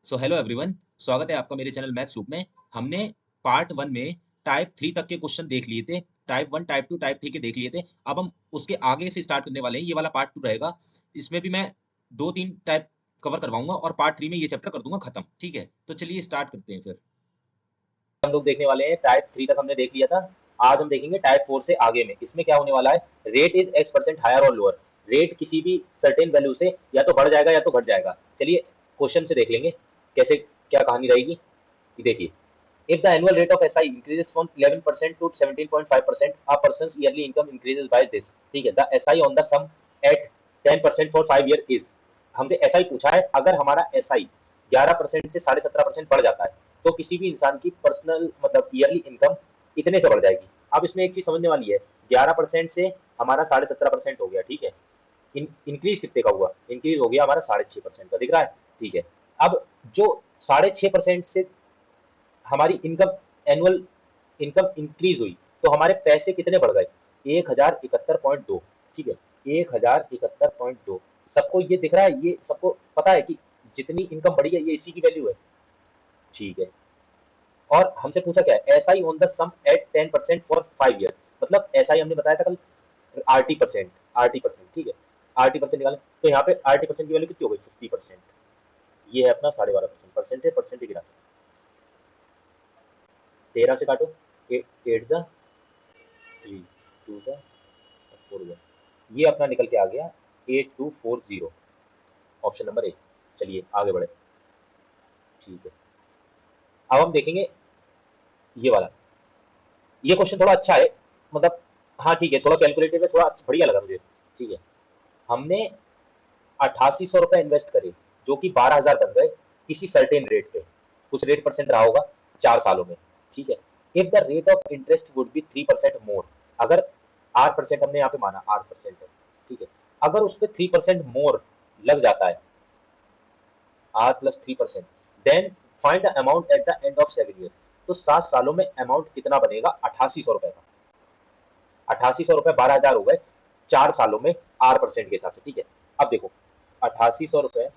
So hello everyone, स्वागत है आपका मेरे चैनल मैथ्स लूप में। हमने पार्ट 1 में टाइप 3 तक के क्वेश्चन देख लिए थे। टाइप 1, टाइप 2, टाइप 3 के देख लिए थे। अब हम उसके आगे से स्टार्ट करने वाले हैं। ये वाला पार्ट 2 रहेगा। इसमें भी मैं 2-3 टाइप कवर करवाऊंगा और पार्ट 3 में ये चैप्टर कर दूंगा खत्म। ठीक है, तो चलिए स्टार्ट करते हैं फिर। हम लोग देखने वाले हैं टाइप 3 तक हमने देख लिया था। आज हम देखेंगे टाइप 4 से आगे में। इसमें क्या होने वाला है, रेट इज x% हायर और लोअर। रेट किसी भी सर्टेन वैल्यू से या तो बढ़ जाएगा या तो घट जाएगा। चलिए क्वेश्चन से देख लेंगे कैसे क्या कहानी रहेगी। ये देखिए, if the annual rate of SI increases from 11% to 17.5%, a person's yearly income increases by this. ठीक है, the SI on the sum at 10% for 5 year is। हमसे SI पूछा है, अगर हमारा SI 11% से 17.5% बढ़ जाता है तो किसी भी इंसान की पर्सनल मतलब ईयरली इनकम इतने से बढ़ जाएगी। अब इसमें एक चीज समझने वाली है, 11% से हमारा 17.5% हो गया। ठीक है, इंक्रीज कितने का हुआ, इंक्रीज हो गया हमारा 6.5% का, दिख रहा है। ठीक है, अब जो 6.5% से हमारी इनकम, एनुअल इनकम इंक्रीज हुई तो हमारे पैसे कितने बढ़ गए, 1071.2। ठीक है, 1071.2। सबको ये दिख रहा है, ये सबको पता है कि जितनी इनकम बढ़ी है ये इसी की वैल्यू है। ठीक है, और हमसे पूछा क्या है, S I on the sum at 10% for 5 year. मतलब एस आई हमने बताया था कल RT%, RT%। ठीक है, RT% निकालें तो यहाँ पे RT% की वैल्यू कितनी हो गई, 50%। ये है अपना 12.5%। परसेंट है, परसेंट गिरा 13 से काटो, 8 जा 3, 2 जा 4 जा, ये अपना निकल के आ गया 8240, ऑप्शन नंबर ए। चलिए आगे बढ़े। ठीक है, अब हम देखेंगे ये वाला। ये क्वेश्चन थोड़ा अच्छा है, मतलब हाँ ठीक है, थोड़ा कैलकुलेटिव है, थोड़ा बढ़िया लगा मुझे। ठीक है, हमने 8800 रुपए इन्वेस्ट करे जो कि 12,000 बन गए किसी सर्टेन रेट पे। कुछ रेट परसेंट रहा होगा 4 सालों में। ठीक है, if the rate of interest would be 3% मोर। अगर 8% हमने यहाँ पे माना, 8% है। ठीक है, अगर उस पर 3% मोर लग जाता है, R+3%, then find the amount at the end of 7 year. तो 7 सालों में अमाउंट कितना बनेगा, 8800 रुपए का। 8800 रुपए 12,000 हो गए 4 सालों में, R% के हिसाब से। ठीक है, अब देखो 8800 रुपए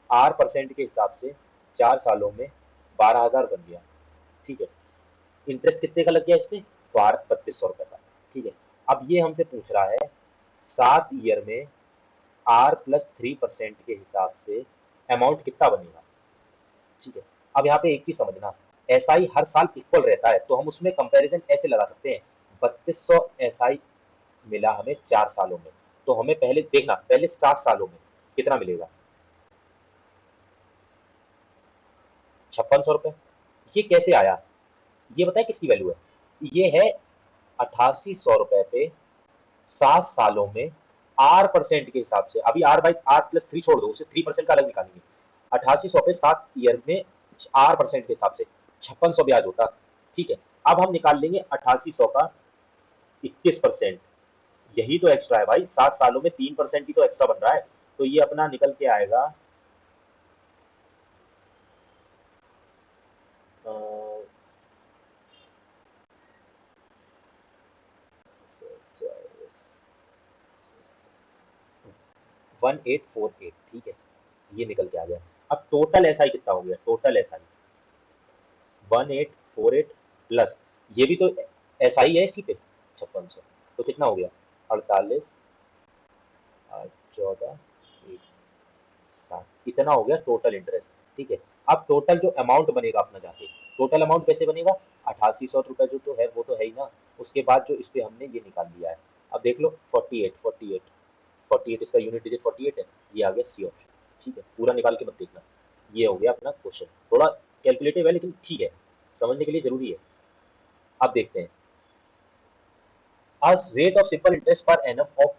R% के हिसाब से 4 सालों में 12,000 बन गया। ठीक है, इंटरेस्ट कितने का लग गया इस पे, 3200 रुपए का। ठीक है, अब ये हमसे पूछ रहा है 7 ईयर में R+3% के हिसाब से अमाउंट कितना बनेगा। ठीक है, अब यहाँ पे एक चीज समझना, SI हर साल इक्वल रहता है तो हम उसमें कंपैरिजन ऐसे लगा सकते हैं, 3200 SI मिला हमें 4 सालों में, तो हमें पहले देखना पहले 7 सालों में कितना मिलेगा, 5600 रुपए। ये कैसे आया, ये बताए किसकी वैल्यू है, ये है 8800 रुपए पे 7 सालों में R% के हिसाब से। अभी R/R+3 छोड़ दो, उसे 3% का अलग निकालेंगे। 8800 पे 7 ईयर में R% के हिसाब से 5600 ब्याज होता। ठीक है, अब हम निकाल लेंगे 8800 का 21%। यही तो एक्स्ट्रा है भाई, 7 सालों में 3% ही तो एक्स्ट्रा बन रहा है। तो ये अपना निकल के आएगा 1848। ठीक है, ये निकल के आ गया। अब टोटल एसआई कितना हो गया, टोटल एसआई 1848 प्लस ये भी तो एसआई है इसी पे 5600, तो कितना हो गया 48 8 14 1 7, इतना हो गया टोटल इंटरेस्ट। ठीक है, अब टोटल जो अमाउंट बनेगा अपना जाके, टोटल अमाउंट कैसे बनेगा, 8800 रुपए जो तो है वो तो है ही ना, उसके बाद जो इस पे हमने ये निकाल लिया है। अब देख लो 48 इसका यूनिट डिजिट 48 है, ये आ गया सी ऑप्शन। ठीक है, पूरा निकाल के मत देखना। ये हो गया अपना क्वेश्चन, थोड़ा कैलकुलेटिव है लेकिन ठीक है, समझने के लिए जरूरी है। अब देखते हैं, as rate of simple interest per annum of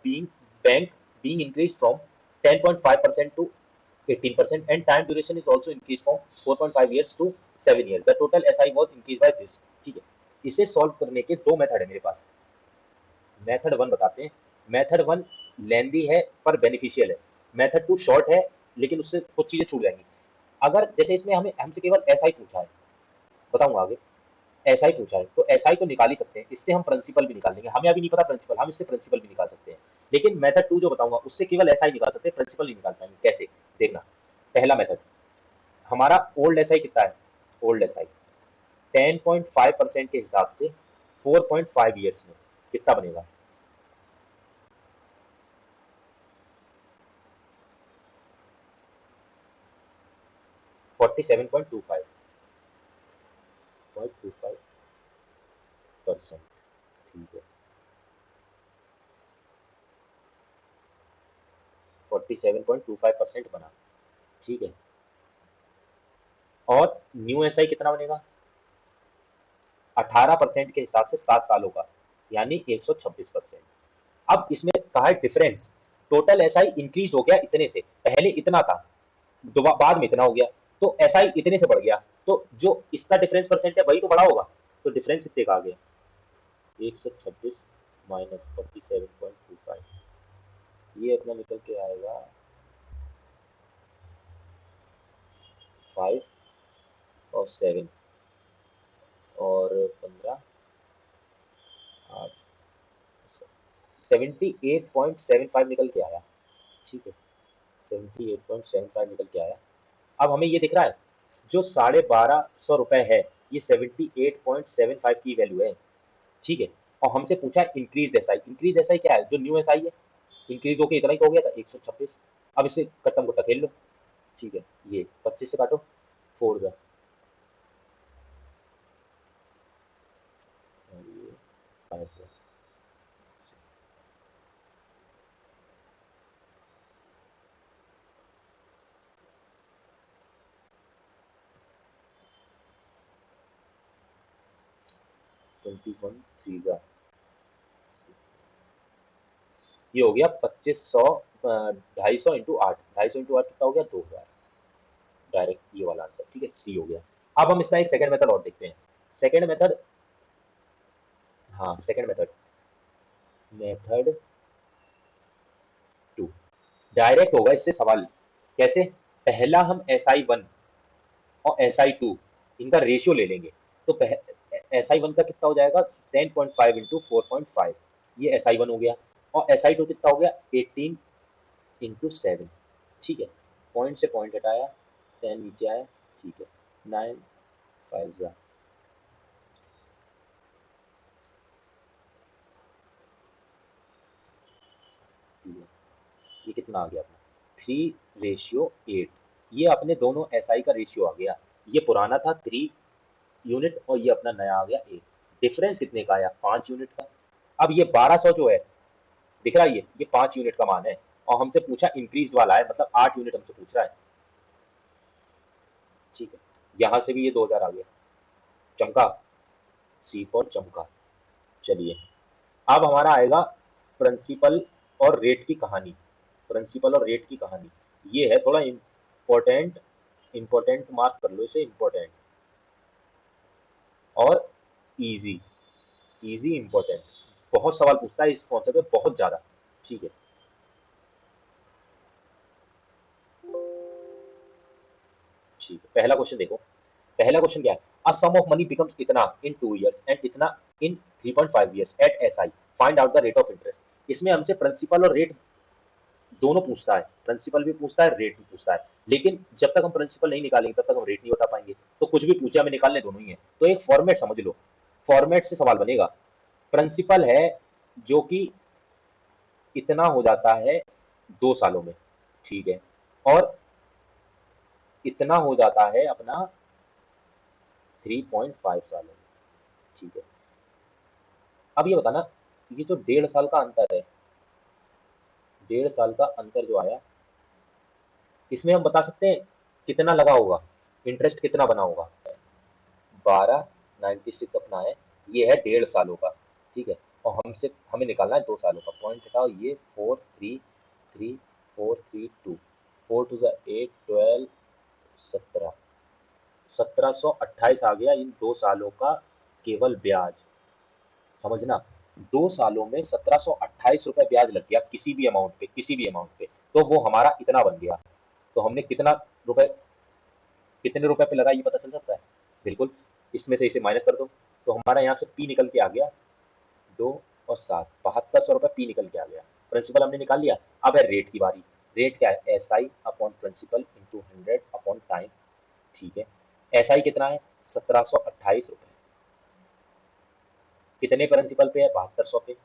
bank being increased from 10.5% to 18%, and time duration is also increased from 4.5 years to 7 years. The total SI was increased by this। ठीक है, इसे सॉल्व करने के दो method है मेरे पास। Method 1 बताते हैं। मेथड 1 लेंदी है पर बेनिफिशियल है। मेथड 2 शॉर्ट है लेकिन उससे कुछ चीजें छूट जाएंगी। अगर जैसे इसमें हमें हमसे केवल SI पूछा है, बताऊंगा आगे, SI पूछा है तो SI तो निकाल ही सकते हैं, इससे हम प्रिंसिपल भी निकाल लेंगे। हमें अभी नहीं पता प्रिंसिपल, हम इससे प्रिंसिपल भी निकाल सकते हैं। लेकिन मेथड 2 जो बताऊंगा उससे केवल SI निकाल सकते हैं, प्रिंसिपल नहीं निकाल पाएंगे। कैसे, देखना। पहला मेथड, हमारा ओल्ड एसआई कितना है, ओल्ड एसआई 10.5% के हिसाब से 4.5 ईयर्स में कितना बनेगा, 47.25%, ठीक है, 47.25% बना, ठीक है। और न्यू एसआई कितना बनेगा, 18% के हिसाब से 7 सालों का, यानी 126%। अब इसमें कहा है डिफरेंस, टोटल एसआई इंक्रीज हो गया इतने से, पहले इतना था, बाद में इतना हो गया, तो एसआई इतने से बढ़ गया, तो जो इसका डिफरेंस परसेंट है वही तो बड़ा होगा, तो डिफरेंस कितने का आ गया, 126 माइनस 47.25, ये अपना निकल के आएगा 5 और 7 और 15 8 78.75 निकल के आया, ठीक है, 78.75 निकल के आया। अब हमें ये दिख रहा है जो 1250 रुपए है, ये 78.75 की वैल्यू है, ठीक है। और हमसे पूछा है इंक्रीज एसआई, इंक्रीज एसआई क्या है, जो न्यू एसआई है, इंक्रीज होके इतना ही तो हो गया था 126। अब इसे कट्टम को धकेल लो, ठीक है, ये 25 से काटो 4 का, और ये 5 का, 21 3 का, ये हो गया 2500, 250 इंटू 8, 250 इंटू 8 कितना हो गया, 2000, डायरेक्ट ये वाला आंसर, ठीक है, सी हो गया। अब हम इसका एक सेकंड मेथड और देखते हैं, सेकंड मेथड, हाँ सेकंड मेथड, मेथड 2 डायरेक्ट होगा इससे सवाल, कैसे, पहला हम SI1 और SI2 इनका रेशियो ले लेंगे, तो SI1 का कितना हो जाएगा 10.5 इंटू 4.5, ये SI1 हो गया, और SI2 कितना हो गया 18 इंटू 7, ठीक है, पॉइंट से पॉइंट हटाया, 10 नीचे आया, ठीक है, 9 5 जा, ठीक है, ये कितना आ गया अपना 3:8, ये अपने दोनों SI का रेशियो आ गया, ये पुराना था 3 यूनिट और ये अपना नया आ गया 8, डिफरेंस कितने का आया 5 यूनिट का। अब ये 1200 जो है दिख रहा है, ये 5 यूनिट का मान है, और हमसे पूछा इंक्रीज वाला है, मतलब 8 यूनिट हमसे पूछ रहा है, ठीक है, यहाँ से भी ये 2000 आ गया, चमका, सी फॉर चमका। चलिए अब हमारा आएगा प्रिंसिपल और रेट की कहानी, प्रिंसिपल और रेट की कहानी, ये है थोड़ा इम्पोर्टेंट, इम्पोर्टेंट मार्क कर लो इसे, इम्पोर्टेंट और इजी, इजी इम्पोर्टेंट, बहुत सवाल पूछता है इस कॉन्सेप्ट में, बहुत ज्यादा, ठीक है। ठीक है, पहला क्वेश्चन देखो, पहला क्वेश्चन क्या है, a sum of money becomes इतना इन 2 इयर्स एंड इतना in 3.5 years at SI, find out the rate of interest. इसमें हमसे प्रिंसिपल और रेट दोनों पूछता है, प्रिंसिपल भी पूछता है, रेट भी पूछता है, लेकिन जब तक हम प्रिंसिपल नहीं निकालेंगे तब तक हम रेट नहीं बता पाएंगे, तो कुछ भी पूछे हमें निकालने दोनों ही है, तो एक फॉर्मेट समझ लो, फॉर्मेट से सवाल बनेगा, प्रिंसिपल है जो कि इतना हो जाता है 2 सालों में, ठीक है, और इतना हो जाता है अपना 3.5 सालों में, ठीक है। अब ये बताना, ये जो 1.5 साल का अंतर है, 1.5 साल का अंतर जो आया, इसमें हम बता सकते हैं कितना लगा होगा, इंटरेस्ट कितना बना होगा, 1296 अपना है, ये है 1.5 सालों का, ठीक है, और हमसे हमें निकालना है 2 सालों का, पॉइंट हटाओ, ये 433 4 टू ज़ 8 12 17 1728 आ गया इन 2 सालों का केवल ब्याज, समझना, 2 सालों में 1728 रुपए ब्याज लग गया किसी भी अमाउंट पे, किसी भी अमाउंट पे, तो वो हमारा इतना बन गया, तो हमने कितना रुपए, कितने रुपए पे लगा ये पता चल सकता है, बिल्कुल, इसमें से इसे माइनस कर दो, तो हमारा यहाँ से पी निकल के आ गया 2 और 7, 7200 रुपए पी निकल के आ गया, प्रिंसिपल हमने निकाल लिया, अब है रेट की बारी, रेट क्या है, S I upon principal into 100 upon time, ठीक है। एस आई कितना है, 1728 रुपये। कितने प्रिंसिपल पे है, 7200 पे,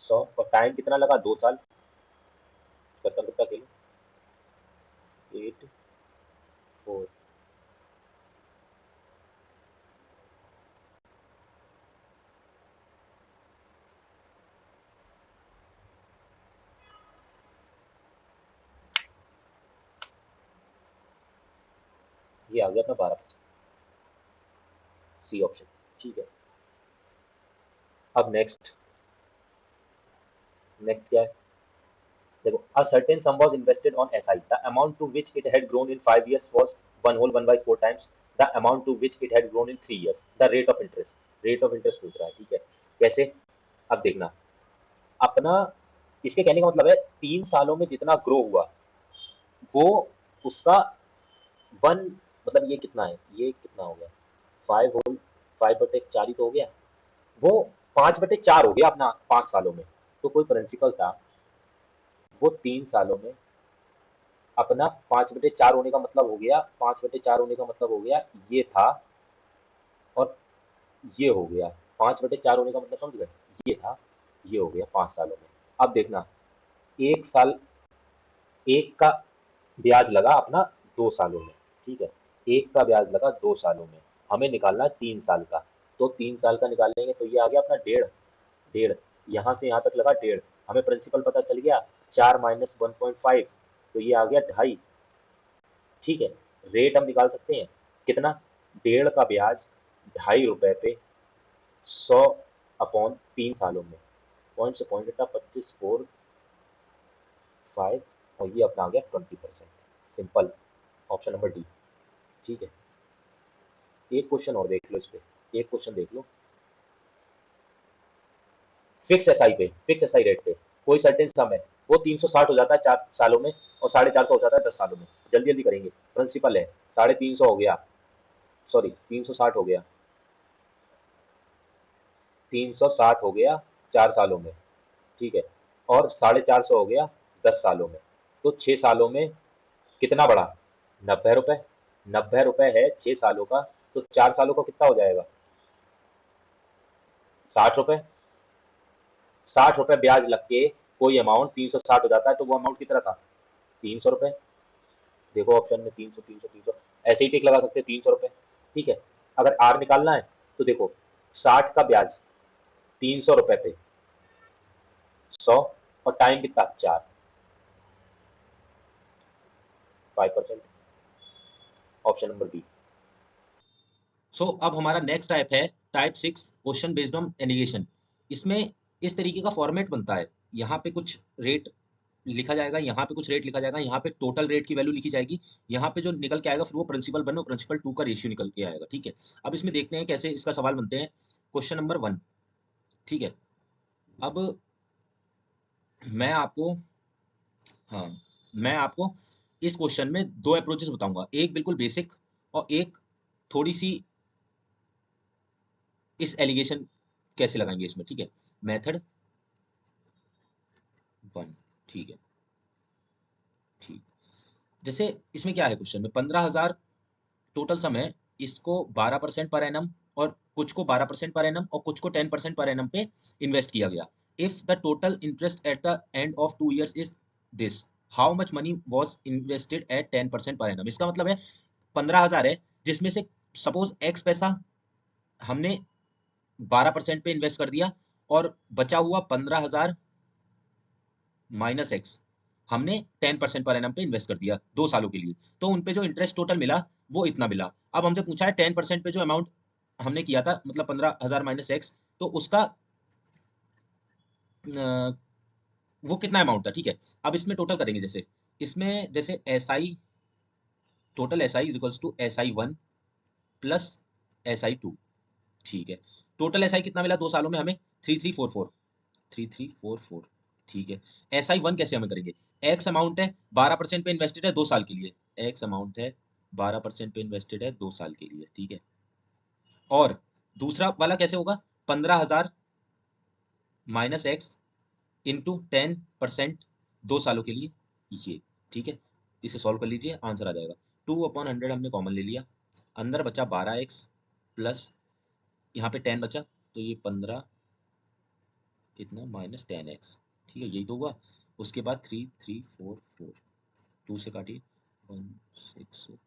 100, और टाइम कितना लगा, 2 साल। कितना किलो, 8 4, ये आ गया अपना 12%, सी ऑप्शन, ठीक है। अब नेक्स्ट क्या है, देखो, a certain sum was invested on SI. The amount to which it had grown in 5 years was 1/4 times the amount to which it had grown in 3 years. The rate of interest. Rate of interest पूछ रहा है, ठीक है। कैसे, अब देखना, अपना इसके कहने का मतलब है 3 सालों में जितना ग्रो हुआ वो उसका वन, मतलब ये कितना है, ये कितना हो गया, 5/4 ही तो हो गया, वो 5/4 हो गया अपना 5 सालों में। तो कोई प्रिंसिपल था, वो 3 सालों में अपना 5/4 होने का मतलब हो गया, 5/4 होने का मतलब हो गया ये था और ये हो गया, 5/4 होने का मतलब समझ गए, ये था, ये हो गया 5 सालों में। अब देखना, 1 साल, एक का ब्याज लगा अपना 2 सालों में, ठीक है, एक का ब्याज लगा 2 सालों में, हमें निकालना है 3 साल का, तो 3 साल का निकालेंगे तो ये आ गया अपना डेढ़, डेढ़, यहाँ से यहाँ तक लगा डेढ़, हमें प्रिंसिपल पता चल गया 4 माइनस 1.5, तो ये आ गया 2.5, ठीक है। रेट हम निकाल सकते हैं कितना, डेढ़ का ब्याज 2.5 रुपए पे 100 अपॉन 3 सालों में, पॉइंट से पॉइंट हटा 25/4 और ये अपना आ गया 20%, सिंपल, ऑप्शन नंबर डी, ठीक है। एक क्वेश्चन और देख लो, इस पे एक क्वेश्चन देख लो, फिक्स एस आई पे, फिक्स एस आई रेट पे कोई सर्टेन सम है, वो 360 हो जाता है 4 सालों में और 450 हो जाता है 10 सालों में। जल्दी जल्दी करेंगे, प्रिंसिपल है 350 हो गया, सॉरी 360 हो गया, 360 हो गया 4 सालों में, ठीक है, और 450 हो गया 10 सालों में, तो 6 सालों में कितना बढ़ा, 90 रुपए, 90 रुपए है 6 सालों का, तो 4 सालों का कितना हो जाएगा, 60 रुपए, 60 रुपए ब्याज लग के कोई अमाउंट 360 हो जाता है, तो वो अमाउंट कितना था, 300 रुपए, देखो ऑप्शन में 300 300 300, ऐसे ही टिक लगा सकते हैं 300 रुपए, ठीक है। अगर आर निकालना है तो देखो 60 का ब्याज 300 रुपए पे 100, और टाइम कितना 4, 5%, ऑप्शन नंबर बी। सो अब हमारा नेक्स्ट टाइप है type 6 question based on allegation. इसमें इस तरीके का फॉर्मेट बनता है, यहाँ पे कुछ रेट लिखा जाएगा, यहाँ पे कुछ रेट लिखा जाएगा, यहाँ पे टोटल रेट की वैल्यू लिखी जाएगी, यहाँ पे जो निकल के आएगा फिर वो प्रिंसिपल 1 और प्रिंसिपल 2 का रेशियो निकल के आएगा, ठीक है। अब इसमें देखते हैं कैसे इसका सवाल बनते हैं। क्वेश्चन नंबर 1, ठीक है। अब मैं आपको, हाँ, मैं आपको इस क्वेश्चन में दो अप्रोचेस बताऊंगा, एक बिल्कुल बेसिक और एक थोड़ी सी इस एलिगेशन कैसे लगाएंगे इसमें, ठीक है। मेथड 1, ठीक है, ठीक। जैसे इसमें क्या है, क्वेश्चन में 15,000 टोटल सम है, इसको 12% पर एनम और कुछ को 12% पर एनम और कुछ को 10% पर एनम पे इन्वेस्ट किया गया। If the total interest eight the end of 2 years is this, how much money was invested at 10% per annum. इसका मतलब है 15,000 है, जिसमें से सपोज एक्स पैसा हमने 12% पे इन्वेस्ट कर दिया और बचा हुआ 15,000 माइनस एक्स हमने 10% पर एनम पे इन्वेस्ट कर दिया 2 सालों के लिए, तो उन पे जो इंटरेस्ट टोटल मिला वो इतना मिला। अब हमसे पूछा है 10% पे जो अमाउंट हमने किया था, मतलब 15,000 माइनस एक्स, तो उसका वो कितना अमाउंट था, ठीक है। अब इसमें टोटल करेंगे, जैसे इसमें जैसे S I, total S I is equals to S I 1 plus S I 2, ठीक है। टोटल एस आई कितना मिला 2 सालों में हमें, 3344, 3344, ठीक है। एस आई 1 कैसे हमें करेंगे, एक्स अमाउंट है 12% पे इन्वेस्टेड है 2 साल के लिए, एक्स अमाउंट है 12% पे इन्वेस्टेड है 2 साल के लिए, ठीक है। और दूसरा वाला कैसे होगा, 15,000 माइनस एक्स इंटू 10% 2 सालों के लिए, ये, ठीक है। इसे सॉल्व कर लीजिए, आंसर आ जाएगा। 2/100 हमने कॉमन ले लिया, अंदर बचा 12x प्लस यहाँ पे 10 बचा, तो ये 15 इतना माइनस 10x, ठीक है, यही तो हुआ। उसके बाद 3 3 4 4, 2 से काटिए 1 6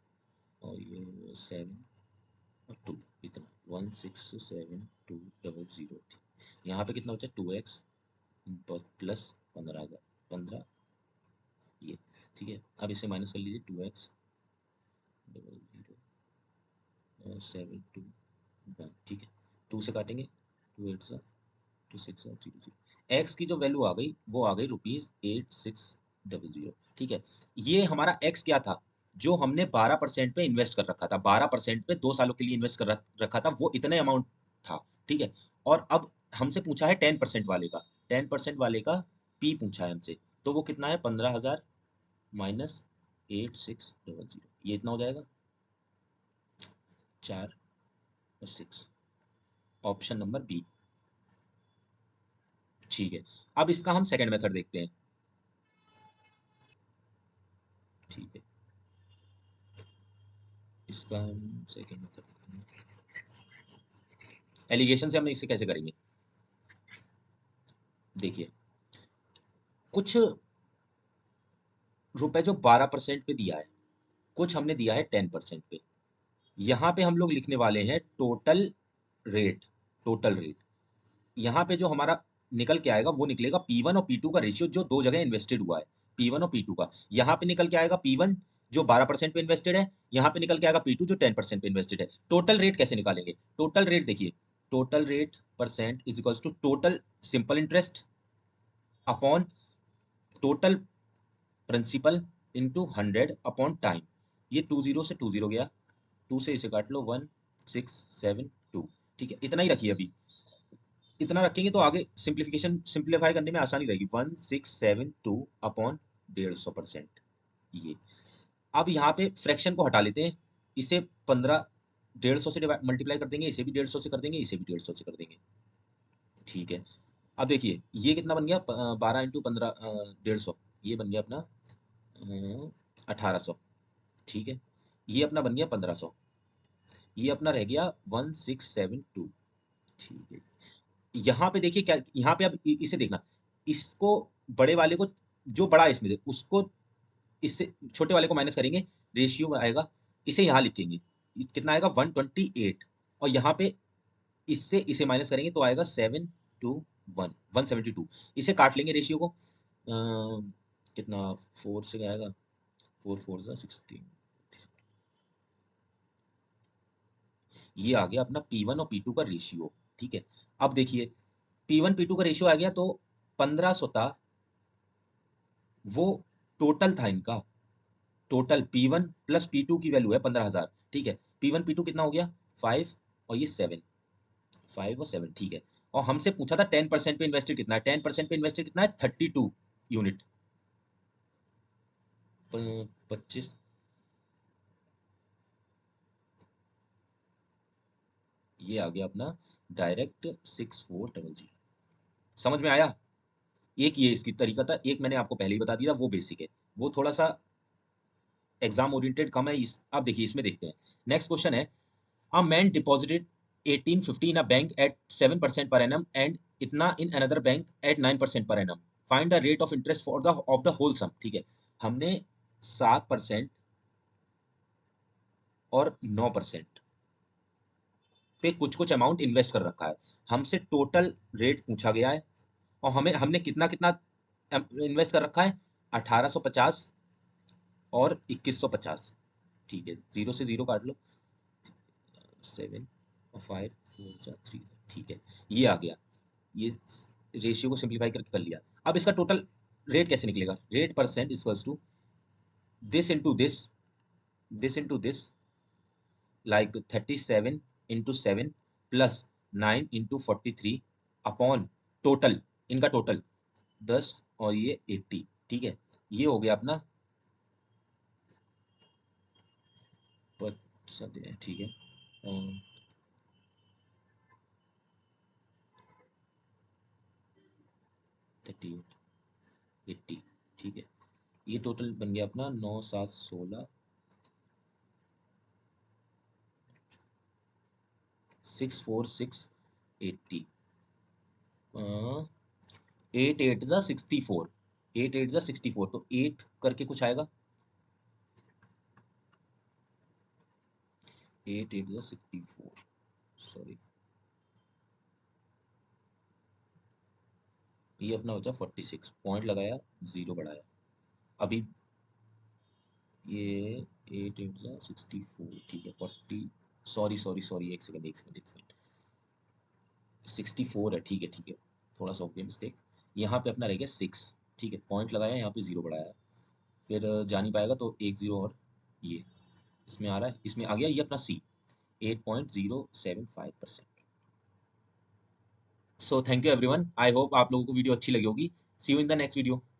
और ये 7 और 2, इतना 1 6 7 2 डबल 0। यहाँ पे कितना बचा 2x प्लस 15 ये, ठीक है। अब इसे माइनस कर लीजिए 2x डबल 0 7 2 1, ठीक है। 2 से काटेंगे 2 8 सा 2 6 0 0, एक्स की जो वैल्यू आ गई वो आ गई ₹8600, ठीक है। ये हमारा एक्स क्या था, जो हमने 12% पे इन्वेस्ट कर रखा था, 12% पे 2 सालों के लिए इन्वेस्ट कर रखा था, वो इतने अमाउंट था, ठीक है। और अब हमसे पूछा है 10% वाले का, 10% वाले का पी पूछा है हमसे, तो वो कितना है 15,000 माइनस 8600, ये इतना हो जाएगा 4 और 6, ऑप्शन नंबर बी, ठीक है। अब इसका हम सेकंड मेथड देखते हैं, ठीक है। इसका हम सेकंड मेथड एलिगेशन से हम इसे कैसे करेंगे, देखिए कुछ रुपए जो 12% पे दिया है, कुछ हमने दिया है 10% पे। यहाँ पे हम लोग लिखने वाले हैं टोटल रेट, टोटल रेट। यहाँ पे जो हमारा निकल के आएगा वो निकलेगा P1 और P2 का रेशियो, जो दो जगह इन्वेस्टेड हुआ है, P1 और P2 का। यहाँ पे निकल के आएगा P1 जो 12% पे इन्वेस्टेड है, यहाँ पे निकल के आएगा P2 जो 10% पे इन्वेस्टेड है। टोटल रेट कैसे निकालेंगे, टोटल रेट देखिए, total rate percent is equals to total simple interest upon total principal into 100/टाइम। ये 20 से 20 गया, 2 से इसे काट लो 1672, ठीक है। इतना ही रखिए अभी, इतना रखेंगे तो आगे सिंप्लीफाई करने में आसानी रहेगी। 1672/150%, ये। अब यहाँ पे फ्रैक्शन को हटा लेते हैं, इसे 15 150 से मल्टीप्लाई कर देंगे, इसे भी 150 से कर देंगे, इसे भी 150 से कर देंगे, ठीक है। अब देखिए ये कितना बन गया, 12 × 15 150, ये बन गया अपना 1800, ठीक है। ये अपना बन गया 1500, ये अपना रह गया 1672, ठीक है। यहाँ पे देखिए क्या, यहाँ पे अब इसे देखना, इसको बड़े वाले को, जो बड़ा है इसमें से उसको इससे छोटे वाले को माइनस करेंगे, रेशियो में आएगा, इसे यहाँ लिखेंगे, कितना आएगा 128, और यहाँ पे इससे इसे माइनस करेंगे तो आएगा 172, इसे काट लेंगे रेशियो को, कितना 4 से आएगा, 4 4 16, ये आ गया अपना P1 और P2 का रेशियो, ठीक है। अब देखिए P1 P2 का रेशियो आ गया, तो 1500 था, वो टोटल था इनका, टोटल P1 प्लस P2 की वैल्यू है 15,000, ठीक है। P1 P2 कितना हो गया 5 और ये 7, 5 और 7, ठीक है। और हमसे पूछा था 10% पे इन्वेस्टेड कितना है, 10% पे इन्वेस्टेड कितना है 32 यूनिट, 25, ये आ गया अपना डायरेक्ट 6400, समझ में आया। एक ये इसकी तरीका था, एक मैंने आपको पहले ही बता दिया, वो बेसिक है, वो थोड़ा सा एग्जाम ओरिएंटेड कम है। इस आप देखिए इसमें देखते हैं, नेक्स्ट क्वेश्चन है, a man deposited 1850 in a bank at 7% per annum and इतना इन अनदर बैंक एट 9% पर annum, find the rate of interest for the of the whole sum, ठीक है। हमने 7% और 9% पे कुछ कुछ अमाउंट इन्वेस्ट कर रखा है, हमसे टोटल रेट पूछा गया है, और हमें हमने कितना कितना इन्वेस्ट कर रखा है, 1850 और 2150, ठीक है। 0 से 0 काट लो, 7 और 5 4 3, ठीक है। ये आ गया, ये रेशियो को सिंप्लीफाई करके कर लिया। अब इसका टोटल रेट कैसे निकलेगा, rate percent equals to this into this, this into this, like 37 into 7 plus 9 into 43 upon total, इनका टोटल 10 और ये 80, ठीक है। ये हो गया अपना, ठीक है, 38 80, ठीक है। ये टोटल बन गया अपना 9 7 16 6 4 6 80 8 8 जा 64 8 8 जा 64 तो 8 करके कुछ आएगा 8 8 जा 64 सॉरी ये अपना बचा 46 पॉइंट लगाया 0 बढ़ाया अभी ये 8 8 जा 64 ठीक है 40 सॉरी सॉरी सॉरी एक सेकंड 64 है ठीक है थोड़ा सा हो गया मिस्टेक यहाँ पे अपना रह गया 6 ठीक है पॉइंट लगाया यहाँ पे 0 बढ़ाया फिर जा नहीं पाएगा तो एक 0 और ये इसमें आ रहा है इसमें आ गया ये अपना C 8.075%। So thank you everyone I hope आप लोगों को वीडियो अच्छी लगी होगी see you in the next video